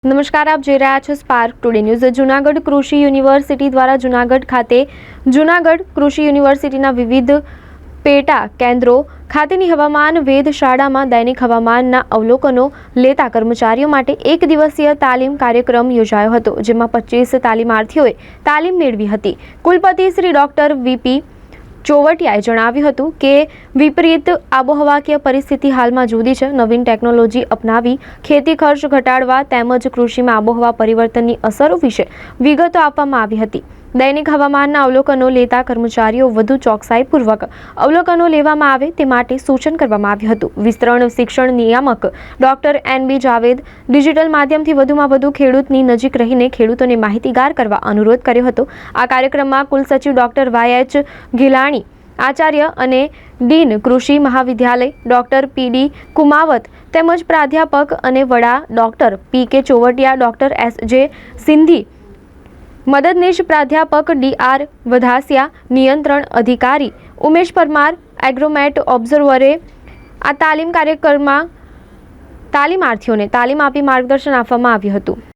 નમસ્કાર, આપ જોઈ રહ્યા છો સ્પાર્ક ટુડે ન્યૂઝ। જૂનાગઢ કૃષિ યુનિવર્સિટી દ્વારા જૂનાગઢ ખાતે જૂનાગઢ કૃષિ યુનિવર્સિટીના વિવિધ પેટા કેન્દ્રો ખાતેની હવામાન વેધશાળામાં દૈનિક હવામાનના અવલોકનો લેતા કર્મચારીઓ માટે એક દિવસીય તાલીમ કાર્યક્રમ યોજાયો હતો, જેમાં 25 તાલીમાર્થીઓએ તાલીમ મેળવી હતી। કુલપતિ શ્રી ડોક્ટર વીપી ચોવટિયાએ જણાવ્યું હતું કે વિપરીત આબોહવાકીય પરિસ્થિતિ હાલમાં જુદી છે। નવીન ટેકનોલોજી અપનાવી ખેતી ખર્ચ ઘટાડવા તેમજ કૃષિમાં આબોહવા પરિવર્તનની અસરો વિશે વિગતો આપવામાં આવી હતી। દૈનિક હવામાનના અવલોકનો લેતા કર્મચારીઓ વધુ ચોકસાઈપૂર્વક અવલોકનો લેવામાં આવે તે માટે સૂચન કરવામાં આવ્યું હતું। વિસ્તરણ શિક્ષણ નિયામક ડોક્ટર એનબી જાવેદ ડિજિટલ માધ્યમથી વધુમાં વધુ ખેડૂતની નજીક રહીને ખેડૂતોને માહિતીગાર કરવા અનુરોધ કર્યો હતો। આ કાર્યક્રમમાં કુલસચિવ ડોક્ટર વાય.એચ. ગિલાણી, આચાર્ય અને ડીન કૃષિ મહાવિદ્યાલય ડોક્ટર પીડી કુમાવત તેમજ પ્રાધ્યાપક અને વડા doctor PK Chovatiya, doctor SJ. Sindhi, મદદનીશ પ્રાધ્યાપક ડી.આર. વધાસિયા, નિયંત્રણ અધિકારી ઉમેશ પરમાર, એગ્રોમેટ ઓબ્ઝર્વરે આ તાલીમ કાર્યક્રમમાં તાલીમાર્થીઓને તાલીમ આપી માર્ગદર્શન આપવામાં આવ્યું હતું।